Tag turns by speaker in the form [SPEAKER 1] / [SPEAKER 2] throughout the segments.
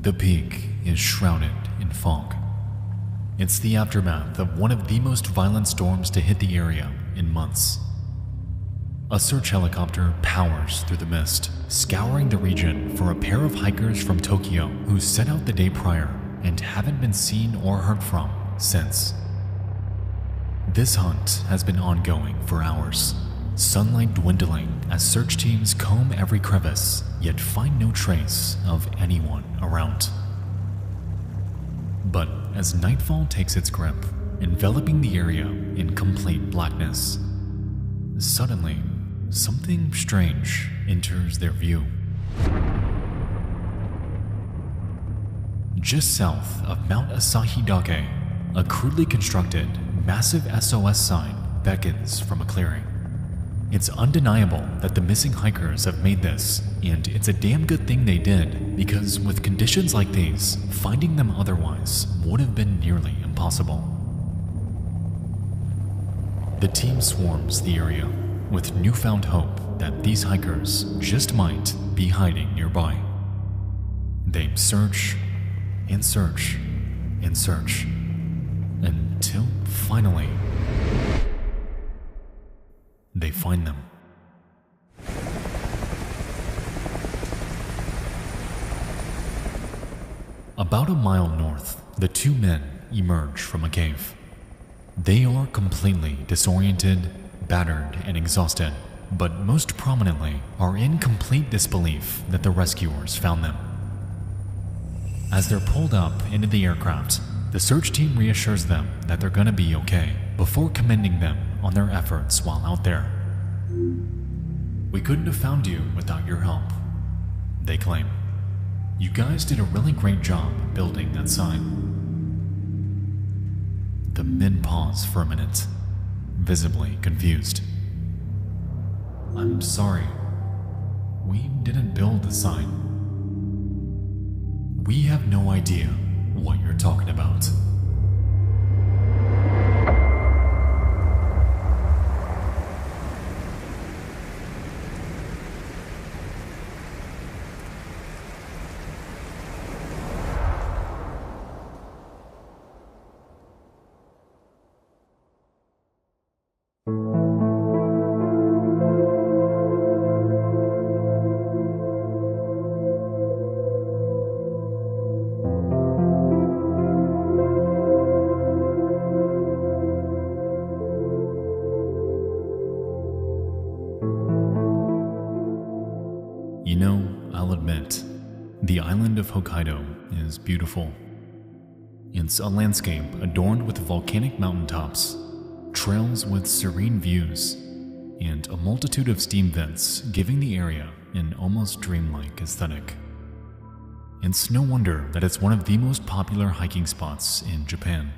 [SPEAKER 1] The peak is shrouded in fog. It's the aftermath of one of the most violent storms to hit the area in months. A search helicopter powers through the mist, scouring the region for a pair of hikers from Tokyo who set out the day prior and haven't been seen or heard from since. This hunt has been ongoing for hours, sunlight dwindling as search teams comb every crevice, yet find no trace of anyone around. But as nightfall takes its grip, enveloping the area in complete blackness, suddenly, something strange enters their view. Just south of Mount Asahidake, a crudely constructed, massive SOS sign beckons from a clearing. It's undeniable that the missing hikers have made this, and it's a damn good thing they did, because with conditions like these, finding them otherwise would have been nearly impossible. The team swarms the area with newfound hope that these hikers just might be hiding nearby. They search and search and search until finally they find them. About a mile north, the two men emerge from a cave. They are completely disoriented, battered, and exhausted, but most prominently are in complete disbelief that the rescuers found them. As they're pulled up into the aircraft, the search team reassures them that they're gonna be okay before commending them on their efforts while out there. "We couldn't have found you without your help," they claim. "You guys did a really great job building that sign." The men pause for a minute, visibly confused. "I'm sorry. We didn't build the sign." "We have no idea what you're talking about." You know, I'll admit, the island of Hokkaido is beautiful. It's a landscape adorned with volcanic mountaintops, trails with serene views, and a multitude of steam vents giving the area an almost dreamlike aesthetic. It's no wonder that it's one of the most popular hiking spots in Japan,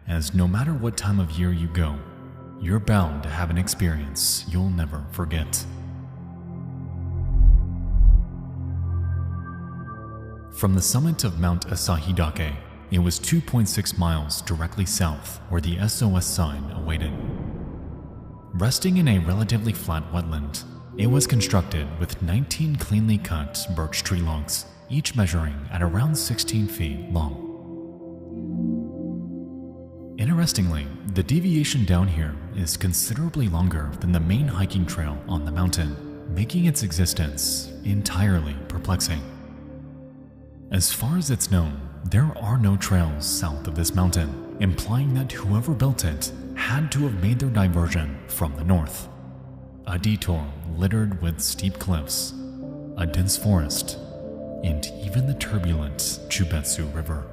[SPEAKER 1] as no matter what time of year you go, you're bound to have an experience you'll never forget. From the summit of Mount Asahidake, it was 2.6 miles directly south where the SOS sign awaited. Resting in a relatively flat wetland, it was constructed with 19 cleanly cut birch tree logs, each measuring at around 16 feet long. Interestingly, the deviation down here is considerably longer than the main hiking trail on the mountain, making its existence entirely perplexing. As far as it's known, there are no trails south of this mountain, implying that whoever built it had to have made their diversion from the north. A detour littered with steep cliffs, a dense forest, and even the turbulent Chubetsu River.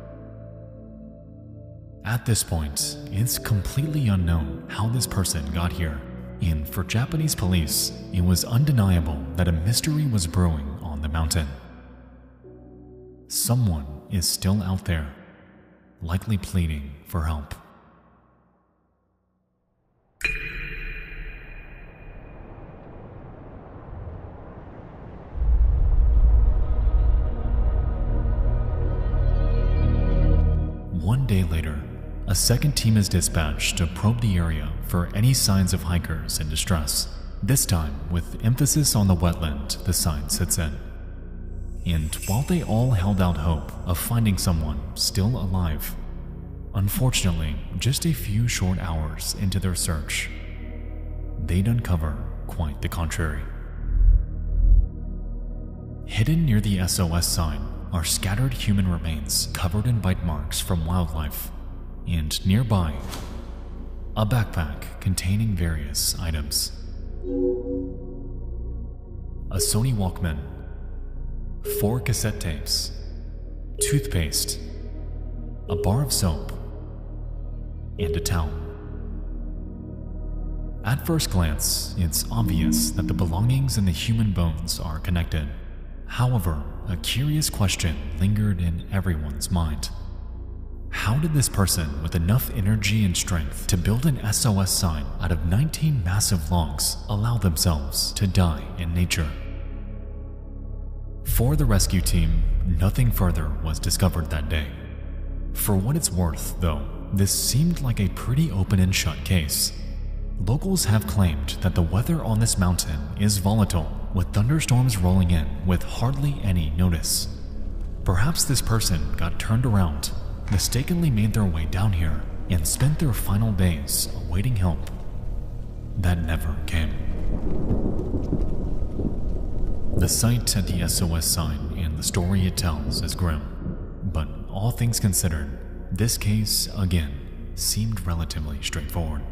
[SPEAKER 1] At this point, it's completely unknown how this person got here, and for Japanese police, it was undeniable that a mystery was brewing on the mountain. Someone is still out there, likely pleading for help. One day later, a second team is dispatched to probe the area for any signs of hikers in distress, this time with emphasis on the wetland the sign sits in. And while they all held out hope of finding someone still alive, unfortunately, just a few short hours into their search, they'd uncover quite the contrary. Hidden near the SOS sign are scattered human remains covered in bite marks from wildlife, and nearby, a backpack containing various items. A Sony Walkman, 4 cassette tapes, toothpaste, a bar of soap, and a towel. At first glance, it's obvious that the belongings in the human bones are connected. However, a curious question lingered in everyone's mind. How did this person with enough energy and strength to build an SOS sign out of 19 massive logs allow themselves to die in nature? For the rescue team, nothing further was discovered that day. For what it's worth, though, this seemed like a pretty open and shut case. Locals have claimed that the weather on this mountain is volatile, with thunderstorms rolling in with hardly any notice. Perhaps this person got turned around, mistakenly made their way down here, and spent their final days awaiting help that never came. The sight at the SOS sign and the story it tells is grim, but all things considered, this case, again, seemed relatively straightforward.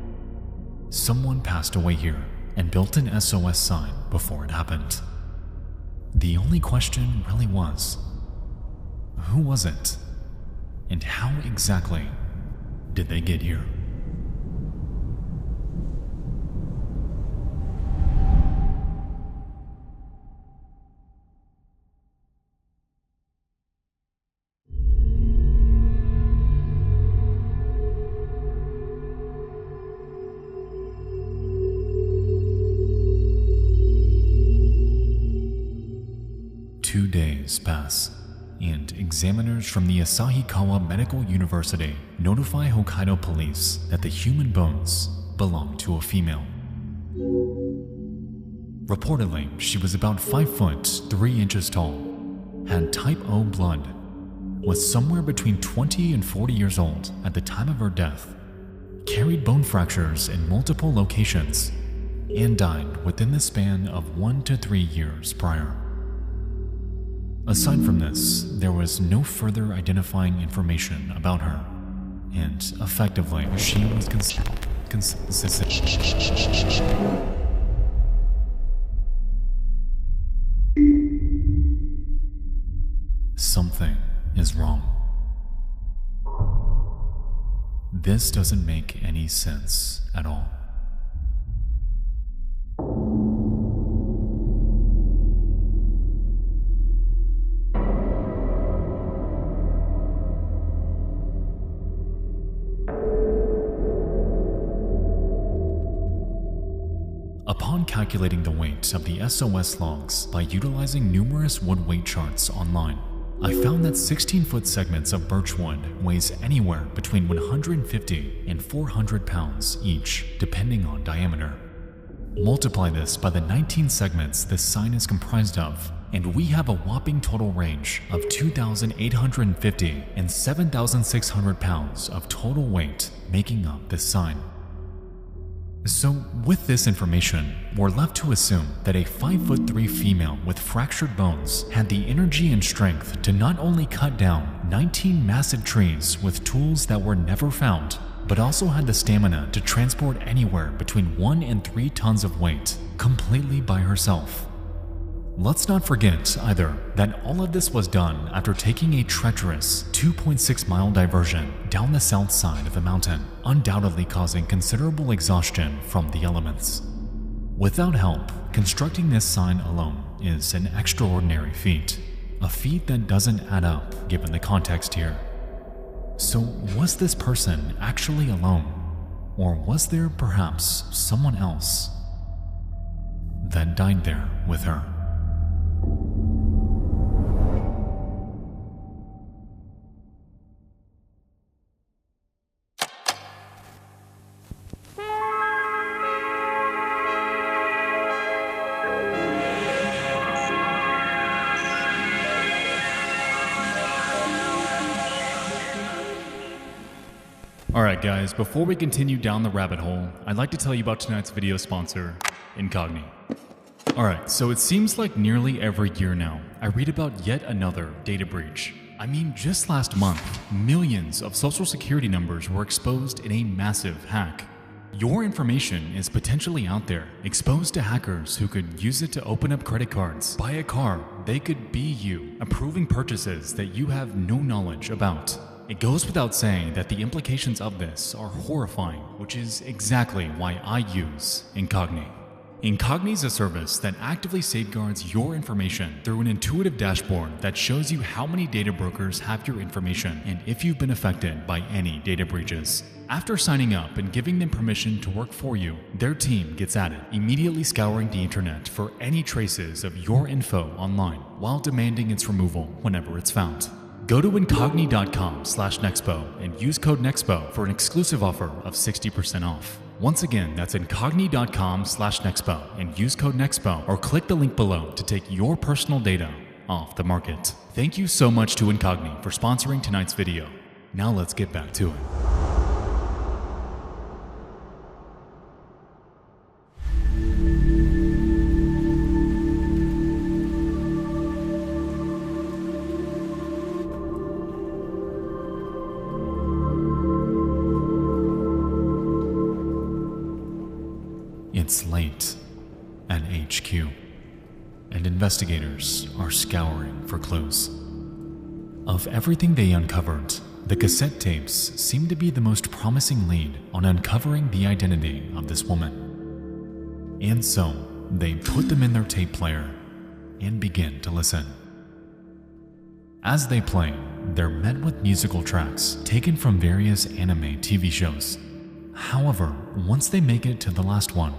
[SPEAKER 1] Someone passed away here and built an SOS sign before it happened. The only question really was, who was it? And how exactly did they get here? Two days pass, and examiners from the Asahikawa Medical University notify Hokkaido police that the human bones belong to a female. Reportedly, she was about 5 foot 3 inches tall, had type O blood, was somewhere between 20 and 40 years old at the time of her death, carried bone fractures in multiple locations, and died within the span of 1 to 3 years prior. Aside from this, there was no further identifying information about her, and effectively, she was Something is wrong. This doesn't make any sense at all. Upon calculating the weight of the SOS logs by utilizing numerous wood weight charts online, I found that 16-foot segments of birchwood weighs anywhere between 150 and 400 pounds each, depending on diameter. Multiply this by the 19 segments this sign is comprised of, and we have a whopping total range of 2,850 and 7,600 pounds of total weight making up this sign. So, with this information, we're left to assume that a 5'3" female with fractured bones had the energy and strength to not only cut down 19 massive trees with tools that were never found, but also had the stamina to transport anywhere between 1 and 3 tons of weight completely by herself. Let's not forget, either, that all of this was done after taking a treacherous 2.6-mile diversion down the south side of the mountain, undoubtedly causing considerable exhaustion from the elements. Without help, constructing this sign alone is an extraordinary feat, a feat that doesn't add up given the context here. So was this person actually alone, or was there perhaps someone else that died there with her? Alright guys, before we continue down the rabbit hole, I'd like to tell you about tonight's video sponsor, Incogni. Alright, so it seems like nearly every year now, I read about yet another data breach. I mean, just last month, millions of social security numbers were exposed in a massive hack. Your information is potentially out there, exposed to hackers who could use it to open up credit cards, buy a car. They could be you, approving purchases that you have no knowledge about. It goes without saying that the implications of this are horrifying, which is exactly why I use Incogni. Incogni is a service that actively safeguards your information through an intuitive dashboard that shows you how many data brokers have your information and if you've been affected by any data breaches. After signing up and giving them permission to work for you, their team gets at it, immediately scouring the internet for any traces of your info online while demanding its removal whenever it's found. Go to incogni.com/Nexpo and use code NEXPO for an exclusive offer of 60% off. Once again, that's incogni.com/Nexpo and use code NEXPO or click the link below to take your personal data off the market. Thank you so much to Incogni for sponsoring tonight's video. Now let's get back to it. It's late at HQ, and investigators are scouring for clues. Of everything they uncovered, the cassette tapes seem to be the most promising lead on uncovering the identity of this woman. And so, they put them in their tape player and begin to listen. As they play, they're met with musical tracks taken from various anime TV shows. However, once they make it to the last one,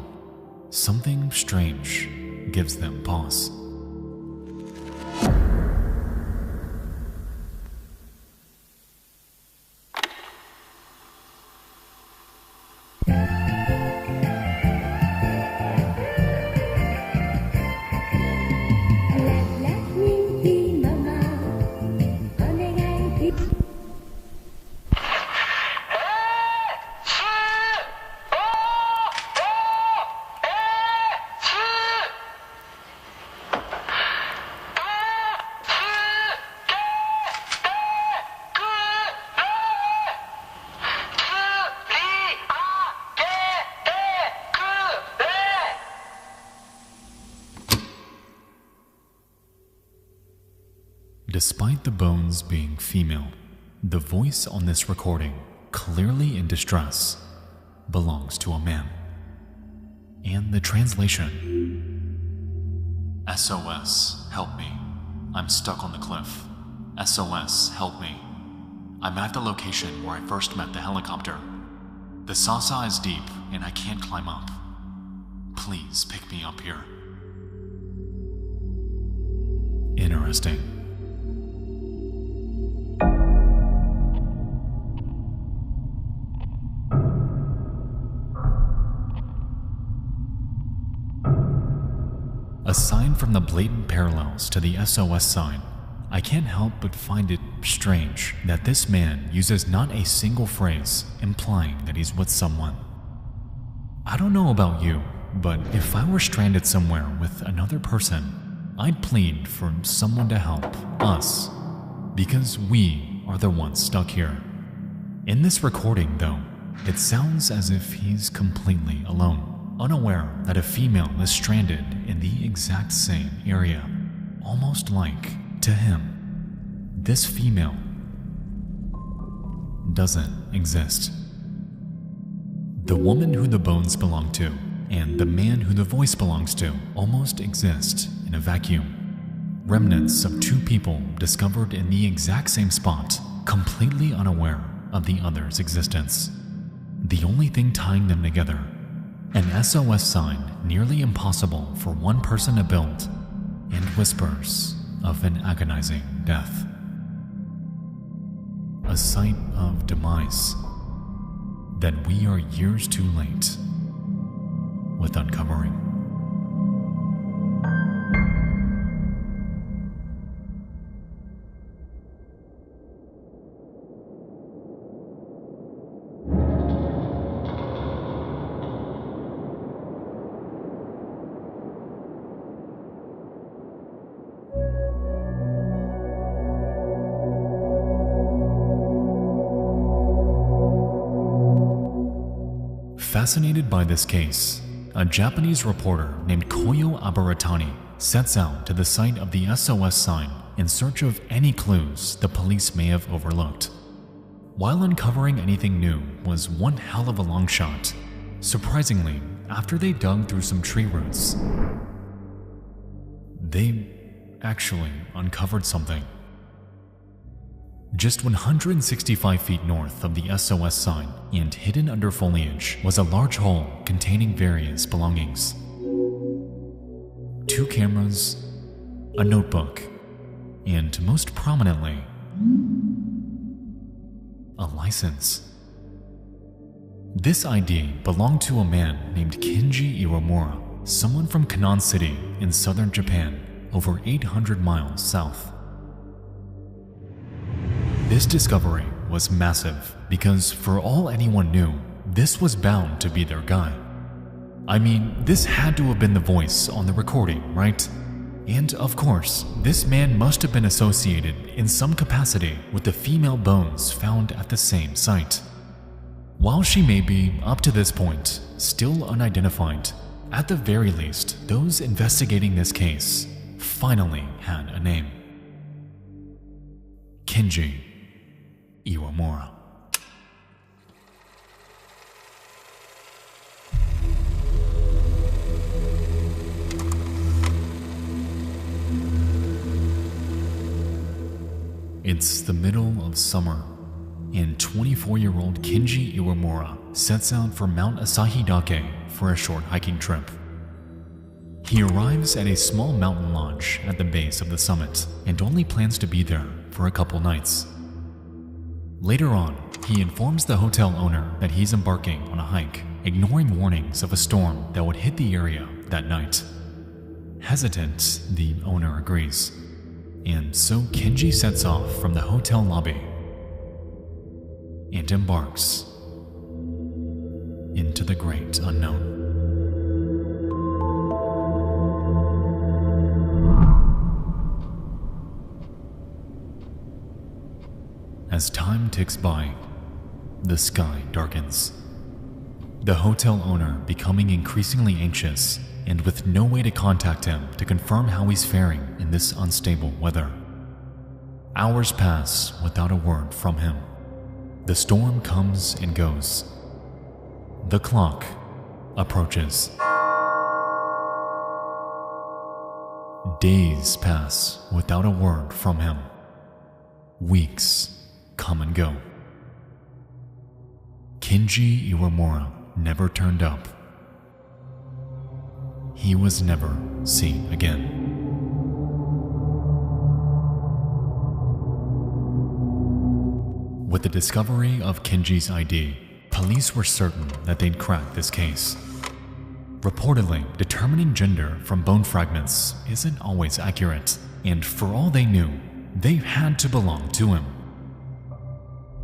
[SPEAKER 1] something strange gives them pause. Despite the bones being female, the voice on this recording, clearly in distress, belongs to a man. And the translation: SOS, help me. I'm stuck on the cliff. SOS, help me. I'm at the location where I first met the helicopter. The Sasa is deep and I can't climb up. Please pick me up here. Interesting. Aside from the blatant parallels to the SOS sign, I can't help but find it strange that this man uses not a single phrase implying that he's with someone. I don't know about you, but if I were stranded somewhere with another person, I'd plead for someone to help us, because we are the ones stuck here. In this recording, though, it sounds as if he's completely alone, unaware that a female is stranded in the exact same area, almost like, to him, this female doesn't exist. The woman who the bones belong to and the man who the voice belongs to almost exist in a vacuum. Remnants of two people discovered in the exact same spot, completely unaware of the other's existence. The only thing tying them together, an SOS sign nearly impossible for one person to build, and whispers of an agonizing death. A sight of demise that we are years too late with uncovering. Fascinated by this case, a Japanese reporter named Koyo Abaratani sets out to the site of the SOS sign in search of any clues the police may have overlooked. While uncovering anything new was one hell of a long shot, surprisingly, after they dug through some tree roots, they actually uncovered something. Just 165 feet north of the SOS sign and hidden under foliage was a large hole containing various belongings. 2 cameras, a notebook, and most prominently, a license. This ID belonged to a man named Kenji Iwamura, someone from Kanan City in southern Japan, over 800 miles south. This discovery was massive because for all anyone knew, this was bound to be their guy. I mean, this had to have been the voice on the recording, right? And of course, this man must have been associated in some capacity with the female bones found at the same site. While she may be, up to this point, still unidentified, at the very least, those investigating this case finally had a name. Kenji Iwamura. It's the middle of summer, and 24-year-old Kenji Iwamura sets out for Mount Asahidake for a short hiking trip. He arrives at a small mountain lodge at the base of the summit and only plans to be there for a couple nights. Later on, he informs the hotel owner that he's embarking on a hike, ignoring warnings of a storm that would hit the area that night. Hesitant, the owner agrees, and so Kenji sets off from the hotel lobby and embarks into the great unknown. As time ticks by, the sky darkens. The hotel owner becoming increasingly anxious and with no way to contact him to confirm how he's faring in this unstable weather. Hours pass without a word from him. The storm comes and goes. The clock approaches. Days pass without a word from him. Weeks come and go. Kenji Iwamura never turned up. He was never seen again. With the discovery of Kenji's ID, police were certain that they'd crack this case. Reportedly, determining gender from bone fragments isn't always accurate, and for all they knew, they had to belong to him.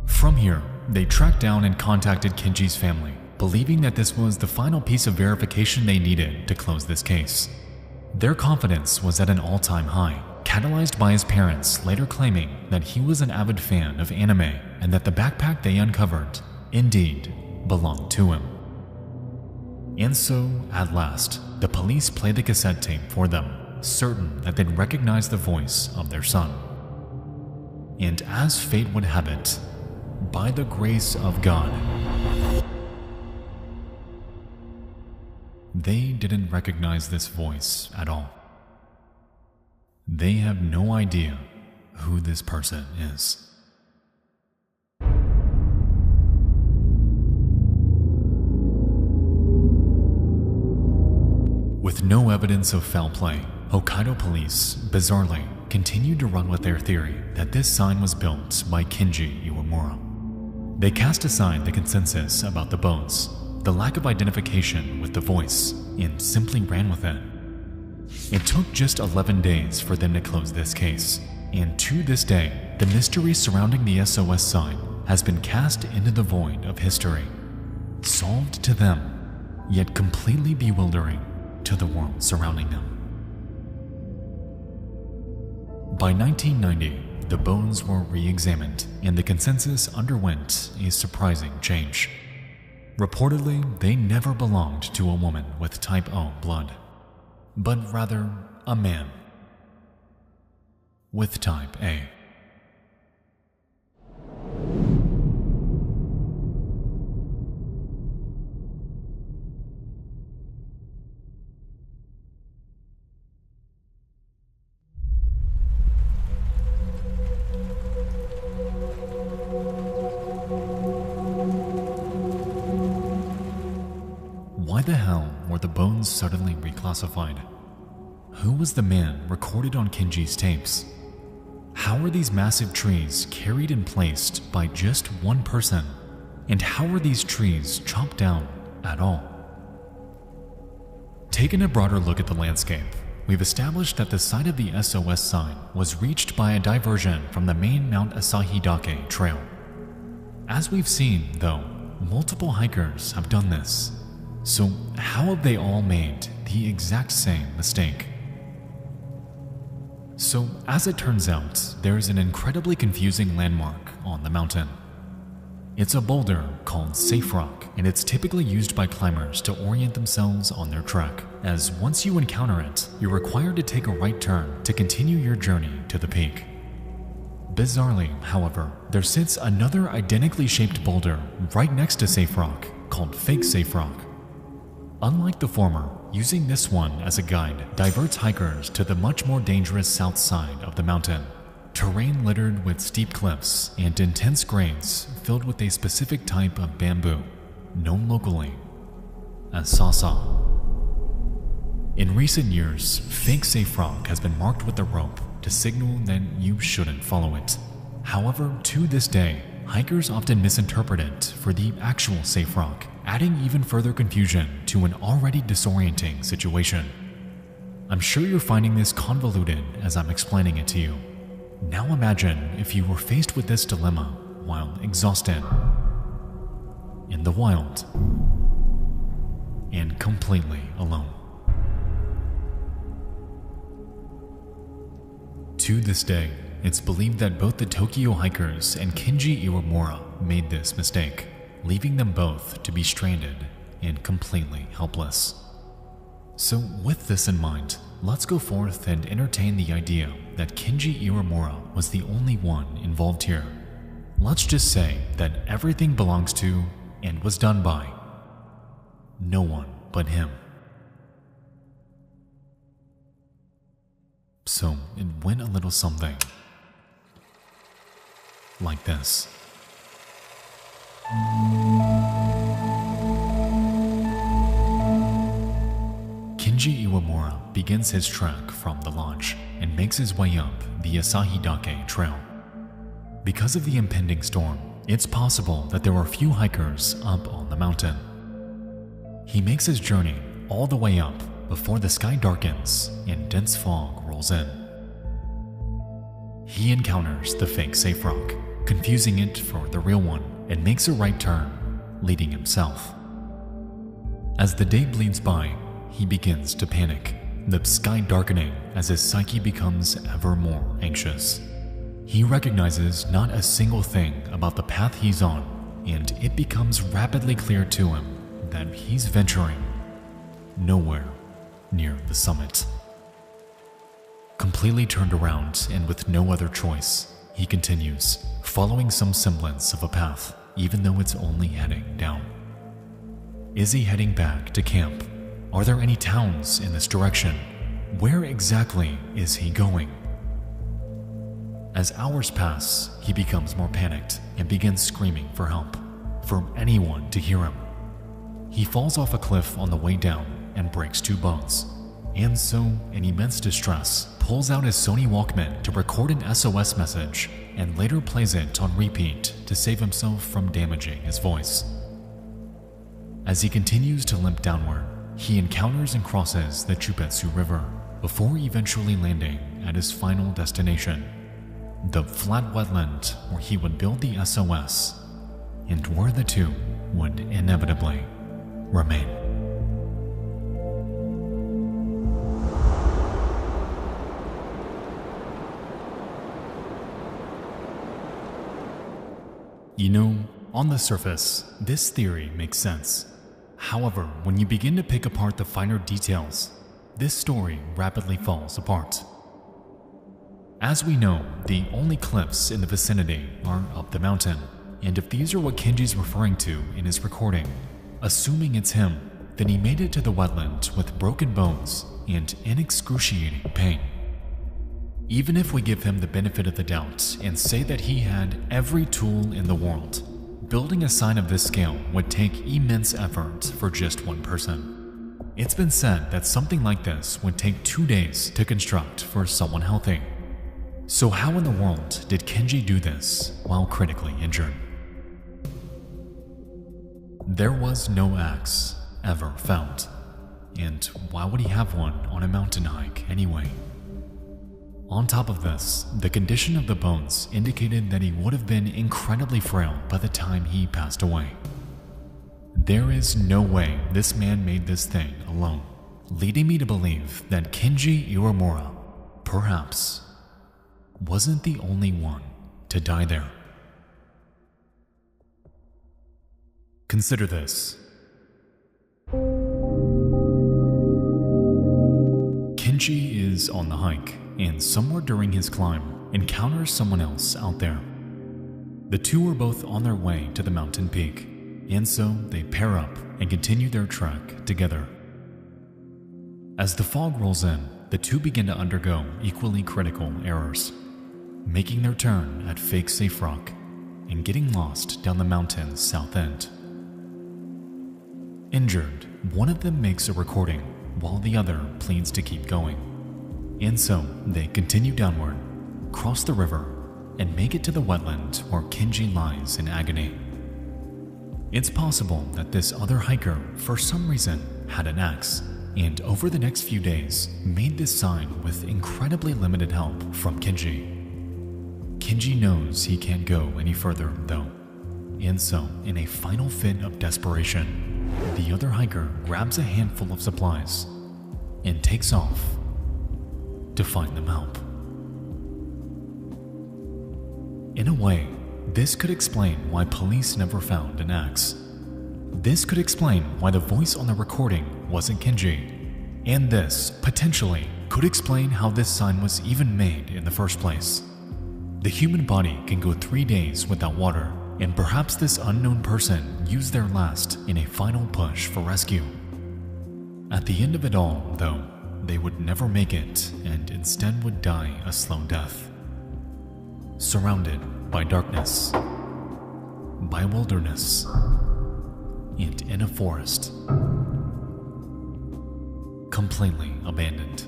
[SPEAKER 1] From here, they tracked down and contacted Kenji's family, believing that this was the final piece of verification they needed to close this case. Their confidence was at an all-time high, catalyzed by his parents later claiming that he was an avid fan of anime and that the backpack they uncovered indeed belonged to him. And so, at last, the police played the cassette tape for them, certain that they'd recognize the voice of their son. And as fate would have it, by the grace of God, they didn't recognize this voice at all. They have no idea who this person is. With no evidence of foul play, Hokkaido police, bizarrely, continued to run with their theory that this sign was built by Kenji Iwamura. They cast aside the consensus about the bones, the lack of identification with the voice, and simply ran with it. It took just 11 days for them to close this case, and to this day, the mystery surrounding the SOS sign has been cast into the void of history, solved to them, yet completely bewildering to the world surrounding them. By 1990, the bones were re-examined, and the consensus underwent a surprising change. Reportedly, they never belonged to a woman with type O blood, but rather a man with type A. Why the hell were the bones suddenly reclassified? Who was the man recorded on Kenji's tapes? How were these massive trees carried and placed by just one person? And how were these trees chopped down at all? Taking a broader look at the landscape, we've established that the site of the SOS sign was reached by a diversion from the main Mount Asahidake trail. As we've seen, though, multiple hikers have done this. So how have they all made the exact same mistake? So as it turns out, there's an incredibly confusing landmark on the mountain. It's a boulder called Safe Rock, and it's typically used by climbers to orient themselves on their trek, as once you encounter it, you're required to take a right turn to continue your journey to the peak. Bizarrely, however, there sits another identically shaped boulder right next to Safe Rock called Fake Safe Rock. Unlike the former, using this one as a guide diverts hikers to the much more dangerous south side of the mountain, terrain littered with steep cliffs and intense grades filled with a specific type of bamboo, known locally as sasa. In recent years, Fake Safe Rock has been marked with a rope to signal that you shouldn't follow it. However, to this day, hikers often misinterpret it for the actual Safe Rock, adding even further confusion to an already disorienting situation. I'm sure you're finding this convoluted as I'm explaining it to you. Now imagine if you were faced with this dilemma while exhausted, in the wild, and completely alone. To this day, it's believed that both the Tokyo hikers and Kenji Iwamura made this mistake, leaving them both to be stranded and completely helpless. So with this in mind, let's go forth and entertain the idea that Kenji Iwamura was the only one involved here. Let's just say that everything belongs to and was done by no one but him. So it went a little something like this. Kenji Iwamura begins his trek from the lodge and makes his way up the Asahidake trail. Because of the impending storm, it's possible that there were few hikers up on the mountain. He makes his journey all the way up before the sky darkens and dense fog rolls in. He encounters the fake Safe Rock, confusing it for the real one, and makes a right turn, leading him south. As the day bleeds by, he begins to panic, the sky darkening as his psyche becomes ever more anxious. He recognizes not a single thing about the path he's on, and it becomes rapidly clear to him that he's venturing nowhere near the summit. Completely turned around and with no other choice, he continues, following some semblance of a path, even though it's only heading down. Is he heading back to camp? Are there any towns in this direction? Where exactly is he going? As hours pass, he becomes more panicked and begins screaming for help, for anyone to hear him. He falls off a cliff on the way down and breaks 2 bones, and so, in immense distress, pulls out his Sony Walkman to record an SOS message and later plays it on repeat to save himself from damaging his voice. As he continues to limp downward, he encounters and crosses the Chupetsu River before eventually landing at his final destination, the flat wetland where he would build the SOS and where the two would inevitably remain. You know, On the surface, this theory makes sense. However, when you begin to pick apart the finer details, this story rapidly falls apart. As we know, the only cliffs in the vicinity are up the mountain, and if these are what Kenji's referring to in his recording, assuming it's him, then he made it to the wetland with broken bones and in excruciating pain. Even if we give him the benefit of the doubt and say that he had every tool in the world, building a sign of this scale would take immense effort for just one person. It's been said that something like this would take 2 days to construct for someone healthy. So how in the world did Kenji do this while critically injured? There was no axe ever found, and why would he have one on a mountain hike anyway? On top of this, the condition of the bones indicated that he would have been incredibly frail by the time he passed away. There is no way this man made this thing alone, leading me to believe that Kenji Iwamura, perhaps, wasn't the only one to die there. Consider this. Kenji is on the hike, and somewhere during his climb, encounters someone else out there. The two are both on their way to the mountain peak, and so they pair up and continue their trek together. As the fog rolls in, the two begin to undergo equally critical errors, making their turn at fake safe rock and getting lost down the mountain's south end. Injured, one of them makes a recording while the other pleads to keep going. And so they continue downward, cross the river, and make it to the wetland where Kenji lies in agony. It's possible that this other hiker, for some reason, had an axe, and over the next few days made this sign with incredibly limited help from Kenji. Kenji knows he can't go any further, though, and so, in a final fit of desperation, the other hiker grabs a handful of supplies and takes off to find them help. In a way, this could explain why police never found an axe. This could explain why the voice on the recording wasn't Kenji, and this, potentially, could explain how this sign was even made in the first place. The human body can go 3 days without water, and perhaps this unknown person used their last in a final push for rescue. At the end of it all, though, they would never make it and instead would die a slow death. Surrounded by darkness, by wilderness, and in a forest. Completely abandoned.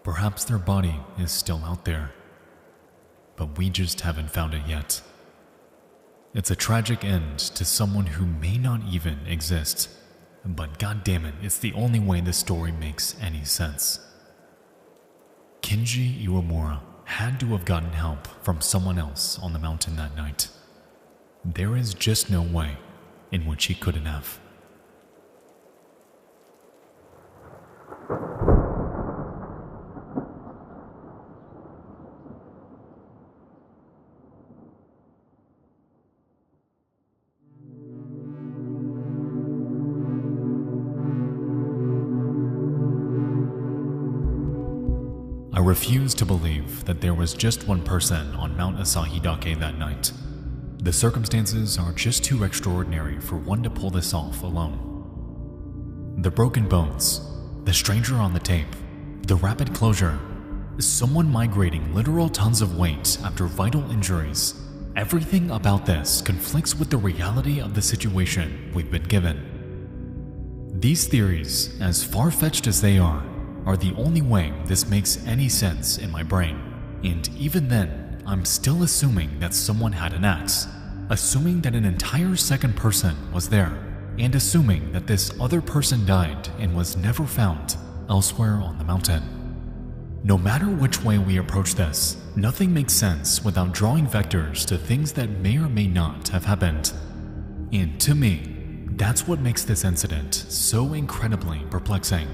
[SPEAKER 1] Perhaps their body is still out there, but we just haven't found it yet. It's a tragic end to someone who may not even exist, but goddammit, it's the only way this story makes any sense. Kenji Iwamura had to have gotten help from someone else on the mountain that night. There is just no way in which he couldn't have. I refuse to believe that there was just one person on Mount Asahidake that night. The circumstances are just too extraordinary for one to pull this off alone. The broken bones, the stranger on the tape, the rapid closure, someone migrating literal tons of weight after vital injuries, everything about this conflicts with the reality of the situation we've been given. These theories, as far-fetched as they are the only way this makes any sense in my brain, and even then, I'm still assuming that someone had an axe, assuming that an entire second person was there, and assuming that this other person died and was never found elsewhere on the mountain. No matter which way we approach this, nothing makes sense without drawing vectors to things that may or may not have happened. And to me, that's what makes this incident so incredibly perplexing.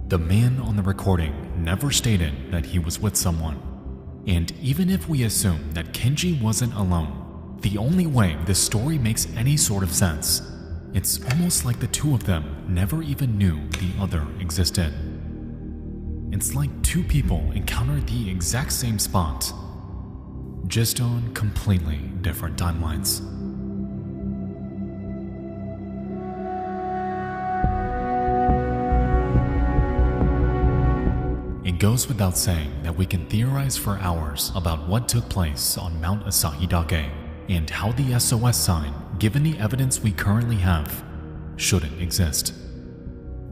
[SPEAKER 1] The man on the recording never stated that he was with someone, and even if we assume that Kenji wasn't alone, the only way this story makes any sort of sense, it's almost like the two of them never even knew the other existed. It's like two people encountered the exact same spot, just on completely different timelines. It goes without saying that we can theorize for hours about what took place on Mount Asahidake and how the SOS sign, given the evidence we currently have, shouldn't exist.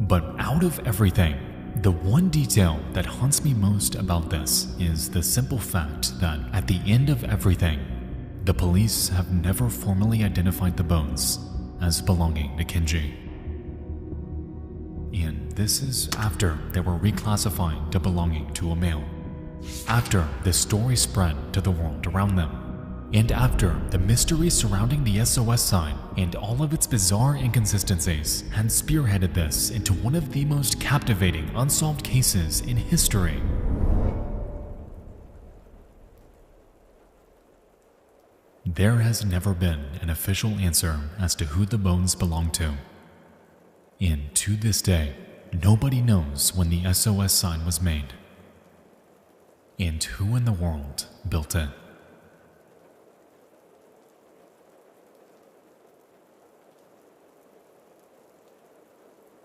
[SPEAKER 1] But out of everything, the one detail that haunts me most about this is the simple fact that at the end of everything, the police have never formally identified the bones as belonging to Kenji. And this is after they were reclassified to belonging to a male, after this story spread to the world around them, and after the mystery surrounding the SOS sign and all of its bizarre inconsistencies had spearheaded this into one of the most captivating unsolved cases in history. There has never been an official answer as to who the bones belong to. And to this day, nobody knows when the SOS sign was made and who in the world built it.